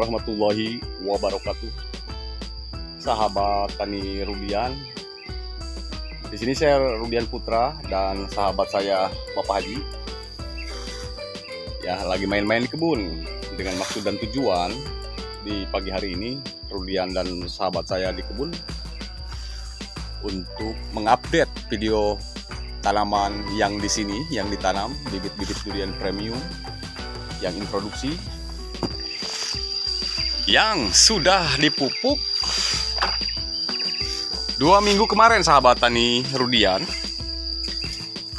warahmatullahi wabarakatuh. Sahabat Tani Rudian. Di sini saya Rudian Putra dan sahabat saya Bapak Haji. Ya, lagi main-main di kebun dengan maksud dan tujuan di pagi hari ini Rudian dan sahabat saya di kebun untuk mengupdate video tanaman yang di sini yang ditanam, bibit-bibit durian premium yang introduksi yang sudah dipupuk 2 minggu kemarin, sahabat Tani Rudian.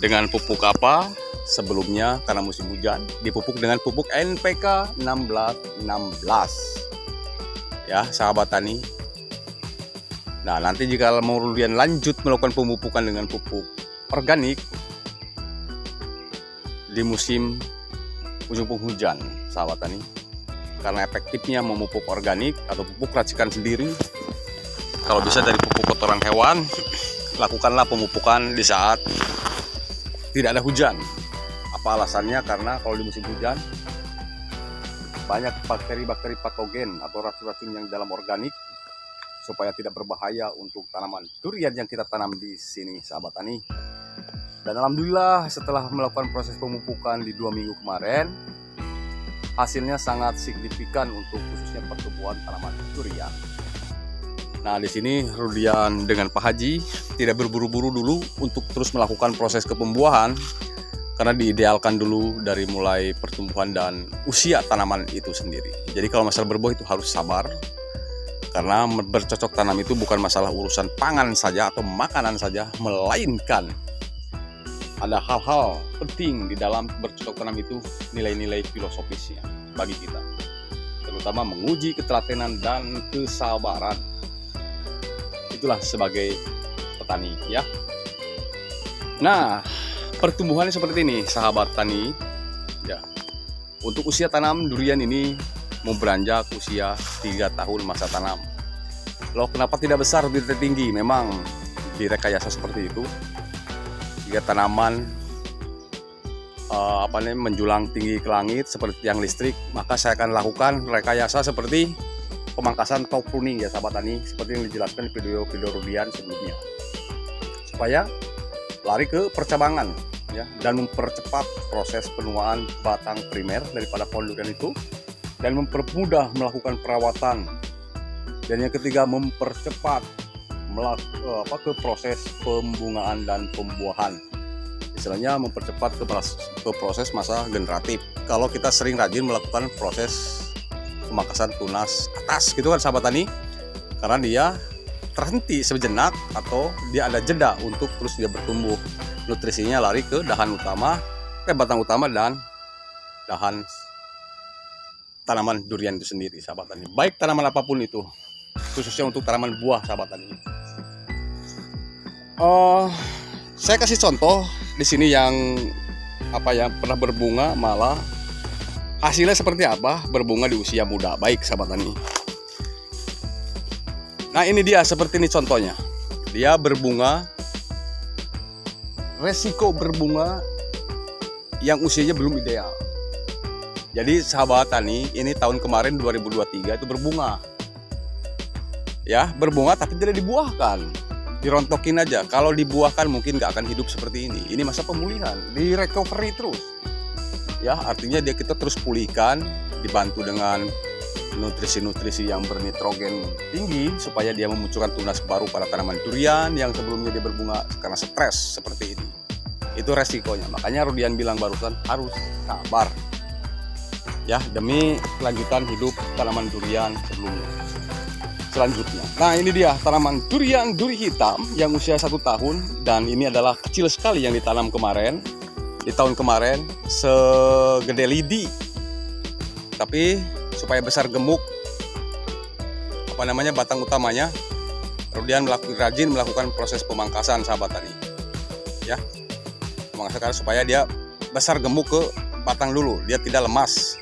Dengan pupuk apa? Sebelumnya karena musim hujan dipupuk dengan pupuk NPK 1616 ya, sahabat Tani. Nah, nanti jika mau Rudian lanjut melakukan pemupukan dengan pupuk organik di musim ujung penghujan, sahabat Tani, karena efektifnya memupuk organik atau pupuk racikan sendiri, kalau bisa dari pupuk kotoran hewan, lakukanlah pemupukan di saat tidak ada hujan. Apa alasannya? Karena kalau di musim hujan banyak bakteri-bakteri patogen atau racun-racun yang dalam organik, supaya tidak berbahaya untuk tanaman durian yang kita tanam di sini, sahabat Tani. Dan alhamdulillah setelah melakukan proses pemupukan di 2 minggu kemarin, hasilnya sangat signifikan untuk khususnya pertumbuhan tanaman durian. Nah, di sini Rudian dengan Pak Haji tidak berburu-buru dulu untuk terus melakukan proses kepembuahan, karena diidealkan dulu dari mulai pertumbuhan dan usia tanaman itu sendiri. Jadi kalau masalah berbuah itu harus sabar, karena bercocok tanam itu bukan masalah urusan pangan saja atau makanan saja, melainkan ada hal-hal penting di dalam bercocok tanam itu, nilai-nilai filosofisnya bagi kita, terutama menguji ketelatenan dan kesabaran. Itulah sebagai petani ya. Nah, pertumbuhannya seperti ini, sahabat Tani ya. Untuk usia tanam durian ini mau beranjak usia 3 tahun masa tanam. Loh, kenapa tidak besar, tidak tinggi? Memang direkayasa seperti itu. Jika tanaman menjulang tinggi ke langit seperti tiang listrik, maka saya akan lakukan rekayasa seperti pemangkasan top pruning ya, sahabat Tani, seperti yang dijelaskan di video-video Rudian sebelumnya, supaya lari ke percabangan ya, dan mempercepat proses penuaan batang primer daripada pohon durian itu, dan mempermudah melakukan perawatan. Dan yang ketiga, mempercepat ke proses pembungaan dan pembuahan. Istilahnya mempercepat ke proses masa generatif. Kalau kita sering rajin melakukan proses pemangkasan tunas atas gitu kan, sahabat Tani, karena dia terhenti sejenak atau dia ada jeda untuk terus dia bertumbuh. Nutrisinya lari ke dahan utama, batang utama dan dahan tanaman durian itu sendiri, sahabat Tani. Baik tanaman apapun itu, khususnya untuk tanaman buah, sahabat Tani. Saya kasih contoh di sini yang pernah berbunga, malah hasilnya seperti apa berbunga di usia muda. Baik, sahabat Tani. Nah, ini dia seperti ini contohnya. Dia berbunga, resiko berbunga yang usianya belum ideal. Jadi sahabat Tani, ini tahun kemarin 2023 itu berbunga. Ya, berbunga tapi tidak dibuahkan. Dirontokin aja. Kalau dibuahkan mungkin nggak akan hidup seperti ini. Ini masa pemulihan, di recovery terus. Ya, artinya kita terus pulihkan, dibantu dengan nutrisi-nutrisi yang bernitrogen tinggi supaya dia memunculkan tunas baru pada tanaman durian yang sebelumnya dia berbunga karena stres seperti ini. Itu resikonya. Makanya Rudian bilang barusan harus sabar. Ya, demi kelanjutan hidup tanaman durian selanjutnya. Nah, ini dia tanaman durian duri hitam yang usia 1 tahun, dan ini adalah kecil sekali yang ditanam kemarin. Di tahun kemarin segede lidi, tapi supaya besar gemuk batang utamanya, Rudian rajin melakukan proses pemangkasan, sahabat Tani ya. Pemangkasan supaya dia besar gemuk ke batang dulu, dia tidak lemas.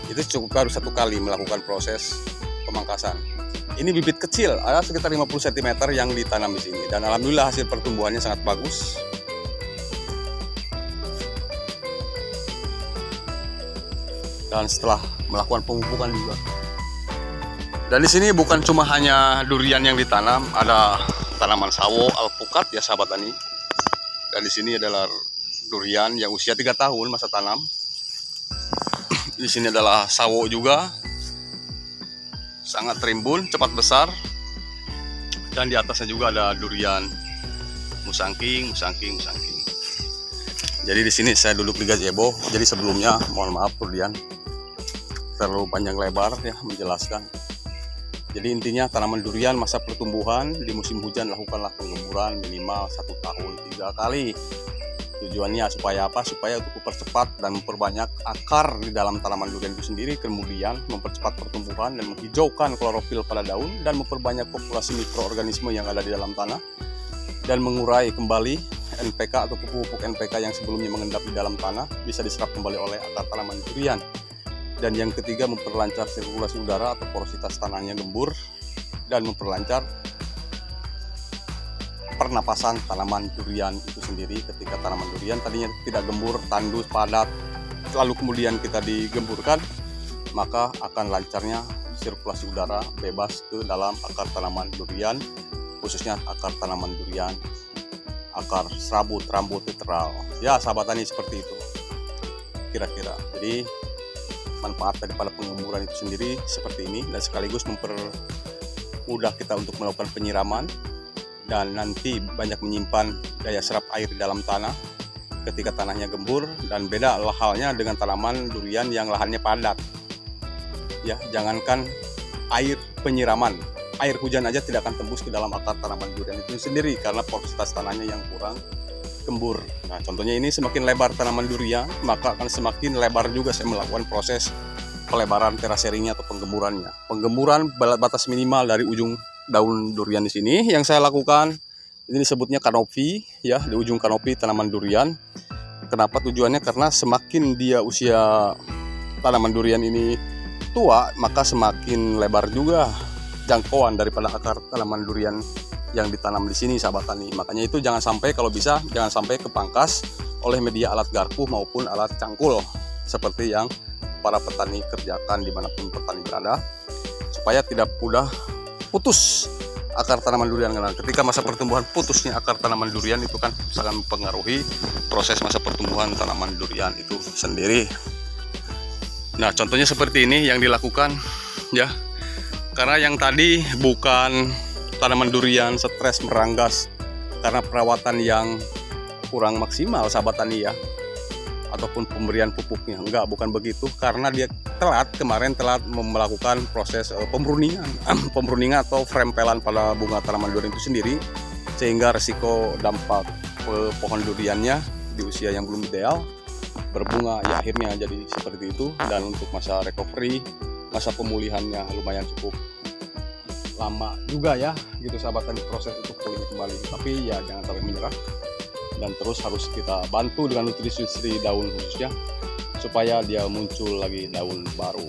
Itu cukup baru 1 kali melakukan proses pemangkasan. Ini bibit kecil, ada sekitar 50 cm yang ditanam di sini, dan alhamdulillah hasil pertumbuhannya sangat bagus. Dan setelah melakukan pemupukan juga Dan di sini bukan cuma hanya durian yang ditanam, ada tanaman sawo, alpukat ya sahabat tani. Dan di sini adalah durian yang usia 3 tahun masa tanam. Di sini adalah sawo juga, sangat rimbun, cepat besar. Dan di atasnya juga ada durian musangking. Jadi di sini saya duduk di gazebo. Jadi sebelumnya mohon maaf durian terlalu panjang lebar ya menjelaskan. Jadi intinya tanaman durian masa pertumbuhan di musim hujan lakukanlah pengemburan minimal 1 tahun 3 kali. Tujuannya supaya apa? Supaya untuk mempercepat dan memperbanyak akar di dalam tanaman durian itu sendiri, kemudian mempercepat pertumbuhan dan menghijaukan klorofil pada daun dan memperbanyak populasi mikroorganisme yang ada di dalam tanah dan mengurai kembali NPK atau pupuk NPK yang sebelumnya mengendap di dalam tanah bisa diserap kembali oleh akar tanaman durian. Dan yang ketiga, memperlancar sirkulasi udara atau porositas tanahnya gembur dan memperlancar pernapasan tanaman durian itu sendiri. Ketika tanaman durian tadinya tidak gembur, tandus, padat, lalu kemudian kita digemburkan, maka akan lancarnya sirkulasi udara bebas ke dalam akar tanaman durian, khususnya akar tanaman durian, akar serabut, rambut literal. Ya sahabat tani, seperti itu kira-kira. Jadi manfaat daripada pengemburan itu sendiri seperti ini, dan sekaligus mempermudah kita untuk melakukan penyiraman dan nanti banyak menyimpan daya serap air di dalam tanah ketika tanahnya gembur. Dan beda halnya dengan tanaman durian yang lahannya padat ya. Jangankan air penyiraman, air hujan aja tidak akan tembus ke dalam akar tanaman durian itu sendiri karena porositas tanahnya yang kurang gembur. Nah contohnya ini, semakin lebar tanaman durian maka akan semakin lebar juga saya melakukan proses pelebaran terasering atau penggemburannya. Penggemburan batas minimal dari ujung daun durian di sini yang saya lakukan ini disebutnya kanopi ya, di ujung kanopi tanaman durian. Kenapa tujuannya? Karena semakin dia usia tanaman durian ini tua maka semakin lebar juga jangkauan daripada akar tanaman durian yang ditanam di sini sahabat tani. Makanya itu jangan sampai, kalau bisa jangan sampai kepangkas oleh media alat garpu maupun alat cangkul seperti yang para petani kerjakan dimanapun petani berada, supaya tidak mudah putus akar tanaman durian. Karena ketika masa pertumbuhan putusnya akar tanaman durian itu kan sangat mempengaruhi proses masa pertumbuhan tanaman durian itu sendiri. Nah contohnya seperti ini yang dilakukan ya, karena yang tadi bukan tanaman durian stres meranggas karena perawatan yang kurang maksimal sahabat tani ya, ataupun pemberian pupuknya. Enggak, bukan begitu, karena dia kemarin telat melakukan proses pemruningan atau frempelan pada bunga tanaman durian itu sendiri, sehingga resiko dampak pohon duriannya di usia yang belum ideal berbunga ya akhirnya jadi seperti itu. Dan untuk masa recovery, masa pemulihannya lumayan cukup lama juga ya gitu sahabat tani, proses untuk pulih kembali. Tapi ya jangan sampai menyerah dan terus harus kita bantu dengan nutrisi daun khususnya supaya dia muncul lagi daun baru.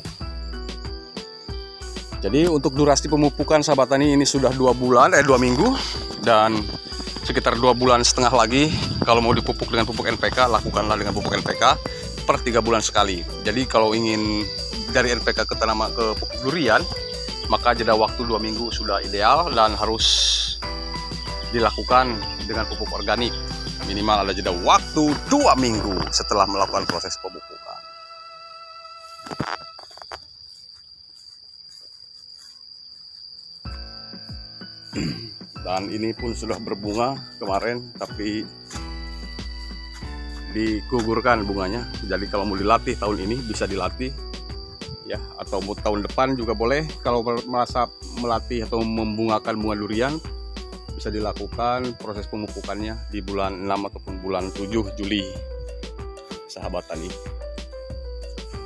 Jadi untuk durasi pemupukan sahabat tani ini sudah 2 minggu dan sekitar 2,5 bulan lagi. Kalau mau dipupuk dengan pupuk NPK, lakukanlah dengan pupuk NPK per 3 bulan sekali. Jadi kalau ingin dari NPK ke tanaman ke pupuk durian, maka jeda waktu 2 minggu sudah ideal dan harus dilakukan dengan pupuk organik. Minimal ada jeda waktu 2 minggu setelah melakukan proses pemupukan. Dan ini pun sudah berbunga kemarin, tapi digugurkan bunganya. Jadi kalau mau dilatih tahun ini bisa dilatih ya, atau mau tahun depan juga boleh. Kalau merasa melatih atau membungakan bunga durian, bisa dilakukan proses pemupukannya di bulan 6 ataupun bulan 7 Juli sahabat tani.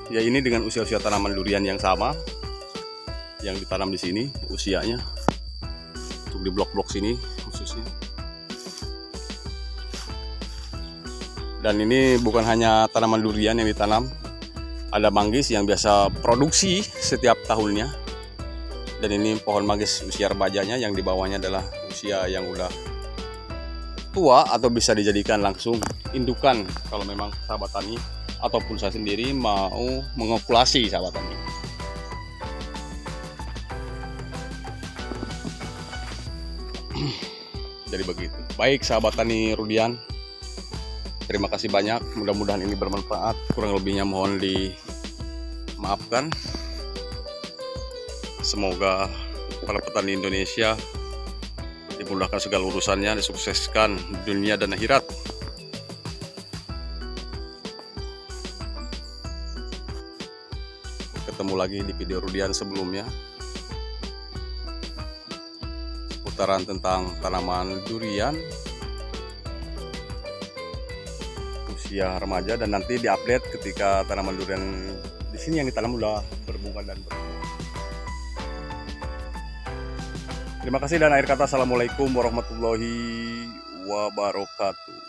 Ya ini dengan usia-usia tanaman durian yang sama yang ditanam di sini usianya, untuk di blok-blok sini khususnya. Dan ini bukan hanya tanaman durian yang ditanam, ada manggis yang biasa produksi setiap tahunnya. Dan ini pohon manggis usia rebajanya, yang di bawahnya adalah usia yang udah tua atau bisa dijadikan langsung indukan kalau memang sahabat tani ataupun saya sendiri mau mengokulasi sahabat tani. Jadi begitu. Baik sahabat tani Rudian, terima kasih banyak. Mudah-mudahan ini bermanfaat. Kurang lebihnya mohon dimaafkan. Semoga para petani Indonesia dimudahkan segala urusannya, disukseskan dunia dan akhirat. Ketemu lagi di video Rudian sebelumnya, seputaran tentang tanaman durian usia remaja, dan nanti diupdate ketika tanaman durian di sini yang ditanam udah berbunga dan berbuah. Terima kasih dan akhir kata assalamualaikum warahmatullahi wabarakatuh.